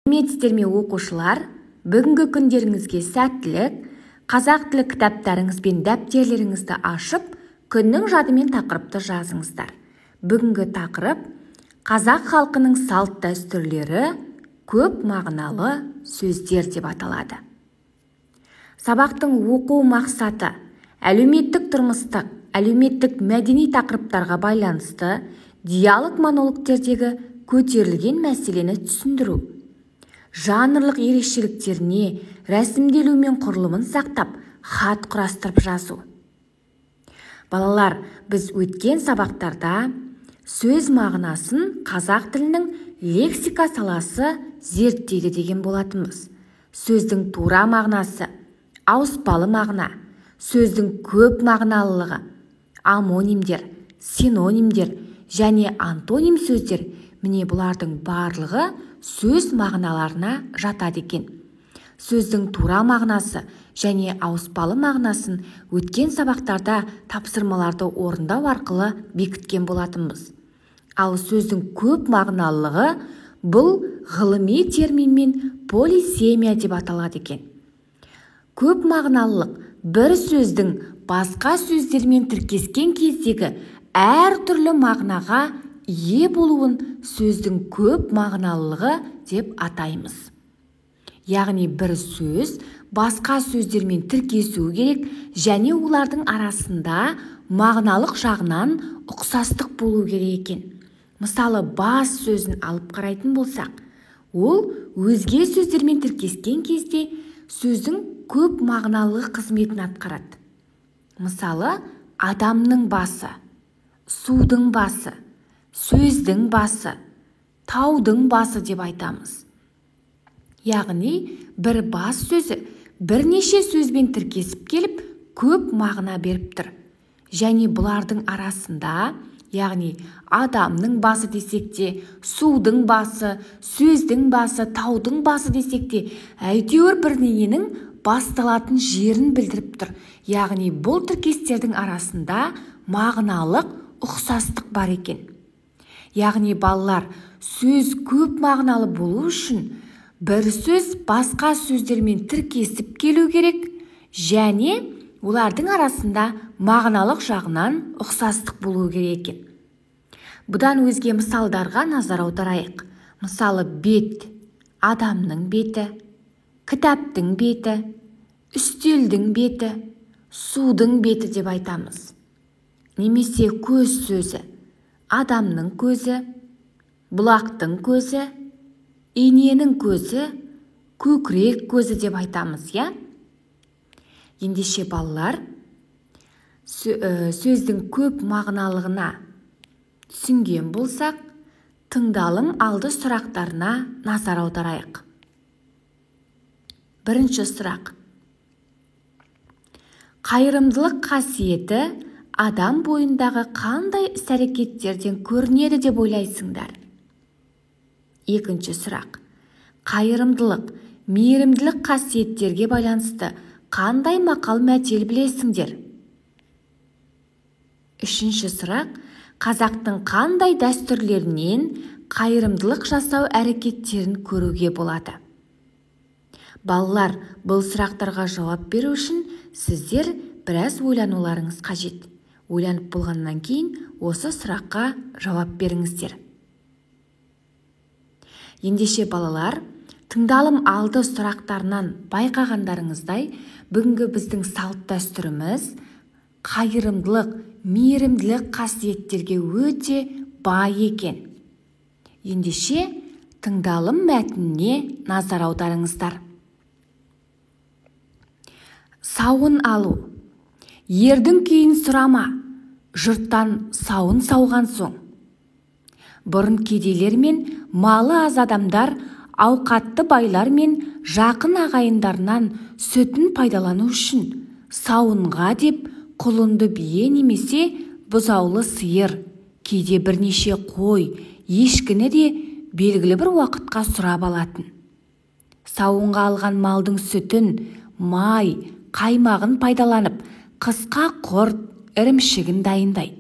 Сәлеметсіздер ме оқушылар? Бүгінгі күндеріңізге сәттілік. Қазақ тілі кітаптарыңыз бен дәптерлеріңізді ашып, күннің жады мен тақырыпты жазыңыздар. Бүгінгі тақырып қазақ халқының салт дәстүрлері, көп мағыналы сөздер деп аталады. Сабақтың оқу мақсаты әлеуметтік тұрмыстық, әлеуметтік мәдени тақырыптарға байланысты диалог монологтердегі көтерілген мәселені түсіндіру. Жанрлық ерекшеліктеріне, рәсімделу мен құрылымын сақтап, хат құрастырып жазу. Балалар, біз өткен сабақтарда сөз мағынасын қазақ тілінің лексика саласы зерттейді деген болатынбыз. Сөздің тура мағынасы, ауыспалы мағына, сөздің көп мағыналылығы, амонимдер, синонимдер және антоним сөздер, міне бұлардың барлығы сөз мағыналарына жатады екен. Сөздің тура мағынасы және ауыспалы мағынасын өткен сабақтарда тапсырмаларды орындау арқылы бекіткен болатынбыз. Ал сөздің көп мағыналылығы бұл ғылыми терминмен полисемия деп аталады екен. Көп мағыналылық бір сөздің басқа сөздермен тіркескен кездегі әр түрлі мағынаға ие болуын сөздің көп мағыналылығы деп атаймыз. Яғни бір сөз басқа сөздермен тіркесу керек және олардың арасында мағыналық жағынан ұқсастық болу керек екен. Мысалы, бас сөзін алып қарайтын болсақ, ол өзге сөздермен тіркескен кезде сөздің көп мағыналылығы қызметін атқарады. Мысалы, адамның басы, судың басы, сөздің басы, таудың басы деп айтамыз. Яғни, бір бас сөзі бірнеше сөзбен тіркесіп келіп, көп мағына беріп тұр. Және бұлардың арасында, яғни адамның басы десек те, судың басы, сөздің басы, таудың басы десек те, әйтеуір бірдеңенің басталатын жерін білдіріп тұр. Яғни бұл тіркестердің арасында мағыналық ұқсастық бар екен. Яғни балалар, сөз көп мағыналы болу үшін бір сөз басқа сөздермен тіркесіп келу керек және олардың арасында мағыналық жағынан ұқсастық болу керек екен. Бұдан өзге мысалдарға назар аударайық. Мысалы, бет, адамның беті, кітаптың беті, үстелдің беті, судың беті деп айтамыз. Немесе көз сөзі, адамның көзі, бұлақтың көзі, иненің көзі, көкірек көзі деп айтамыз, я? Ендеше балалар, сөздің көп мағыналығына түсінген болсақ, тыңдалым алды сұрақтарына назар аударайық. Бірінші сұрақ. Қайырымдылық қасиеті адам бойындағы қандай іс-әрекеттерден көрінеді деп ойлайсыңдар? Екінші сұрақ. Қайырымдылық, мейірімділік қасиеттерге байланысты қандай мақал-мәтел білесіңдер? Үшінші сұрақ. Қазақтың қандай дәстүрлерінен қайырымдылық жасау әрекеттерін көруге болады? Балалар, бұл сұрақтарға жауап беру үшін сіздер біраз ойлануларыңыз қажет. Ойланып болғаннан кейін осы сұраққа жауап беріңіздер. Ендеше балалар, тыңдалым алды сұрақтарынан байқағандарыңыздай, бүгінгі біздің салт дәстүріміз қайырымдылық, мейірімділік қасиеттерге өте бай екен. Ендеше тыңдалым мәтініне назар аударыңыздар. Сауын алу. Ердің күйін сұрама, жұрттан сауын сауған соң. Бұрын кедейлер мен малы аз адамдар ауқатты байлар мен жақын ағайындарынан сүтін пайдалану үшін сауынға деп құлынды бие немесе бұзаулы сиыр, кейде бірнеше қой, ешкіні де белгілі бір уақытқа сұрап алатын. Сауынға алған малдың сүтін, май, қаймағын пайдаланып, қысқа құрт, ірімшігін дайындайды.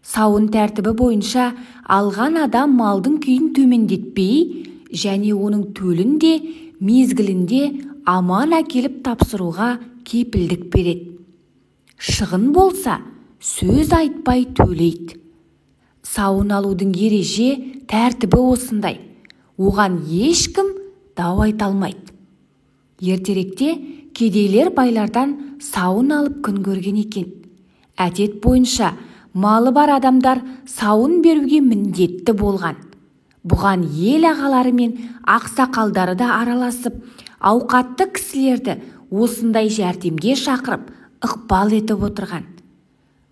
Сауын тәртібі бойынша алған адам малдың күйін төмендетпей, және оның төлін де мезгілінде аман әкеліп тапсыруға кепілдік береді. Шығын болса, сөз айтпай төлейді. Сауын алудың ереже тәртібі осындай. Оған ешкім дау айта алмайды. Ертеректе кедейлер байлардан сауын алып күн көрген екен. Әдет бойынша малы бар адамдар сауын беруге міндетті болған. Бұған ел ағалары мен ақсақалдары да араласып, ауқатты кісілерді осындай жәрдемге шақырып, ықпал етіп отырған.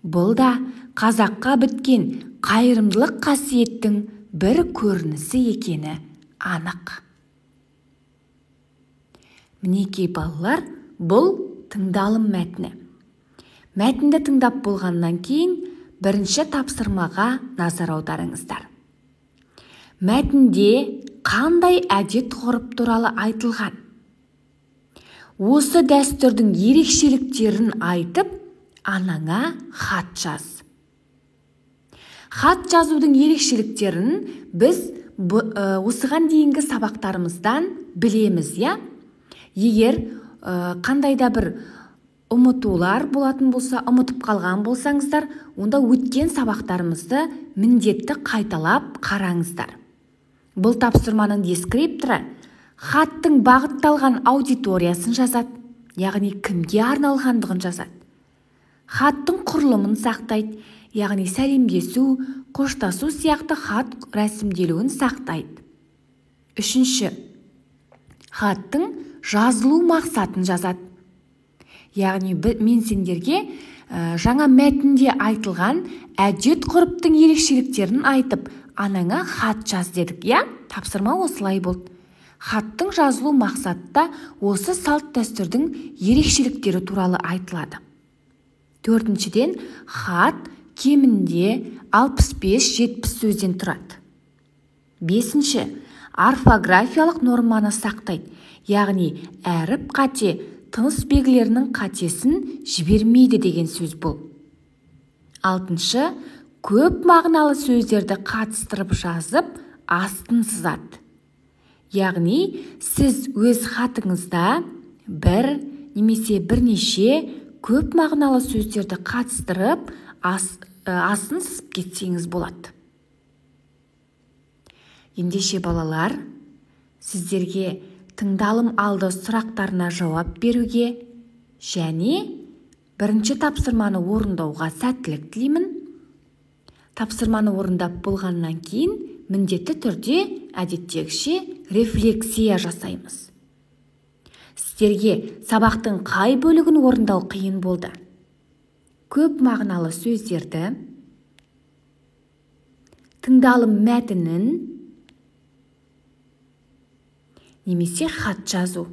Бұл да қазаққа біткен қайырымдылық қасиеттің бір көрінісі екені анық. Мінекей балалар, бұл тыңдалым мәтіні. Мәтінді тыңдап болғаннан кейін бірінші тапсырмаға назар аударыңыздар. Мәтінде қандай әдет ғұрып туралы айтылған? Осы дәстүрдің ерекшеліктерін айтып, анаңа хат жаз. Хат жазудың ерекшеліктерін біз осыған дейінгі сабақтарымыздан білеміз, я? Егер қандайда бір ұмытулар болатын болса, ұмытып қалған болсаңыздар, онда өткен сабақтарымызды міндетті қайталап қараңыздар. Бұл тапсырманың дескрипторы хаттың бағытталған аудиториясын жазады, яғни кімге арналғандығын жазады. Хаттың құрылымын сақтайды, яғни сәлемдесу, қоштасу сияқты хат рәсімделуін сақтайды. Үшінші, хаттың жазылу мақсатын жазады. Яғни мен сендерге жаңа мәтінде айтылған әдет ғұрыптың ерекшеліктерін айтып, анаңа хат жаз дедік, я? Тапсырма осылай болды. Хаттың жазылу мақсатта осы салт дәстүрдің ерекшеліктері туралы айтылады. Төртіншіден, хат кемінде 65-70 сөзден тұрады. Бесінші, орфографиялық норманы сақтайды, яғни әріп қате, тыныс белгілерінің қатесін жібермейді деген сөз бұл. Алтыншы, көп мағыналы сөздерді қатыстырып жазып, астын сызады. Яғни, сіз өз хатыңызда бір немесе бірнеше көп мағыналы сөздерді қатыстырып, астын сызып кетсеңіз болады. Ендеше балалар, сіздерге тыңдалым алды сұрақтарына жауап беруге және бірінші тапсырманы орындауға сәттілік тілеймін. Тапсырманы орындап болғаннан кейін міндетті түрде әдеттегіше рефлексия жасаймыз. Сіздерге сабақтың қай бөлігін орындау қиын болды? Көп мағыналы сөздерді, тыңдалым мәтінін, немесе хат жазу.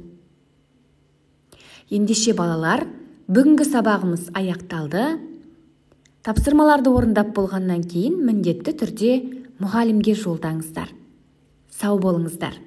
Ендеше балалар, бүгінгі сабағымыз аяқталды. Тапсырмаларды орындап болғаннан кейін міндетті түрде мұғалімге жолдаңыздар. Сау болыңыздар.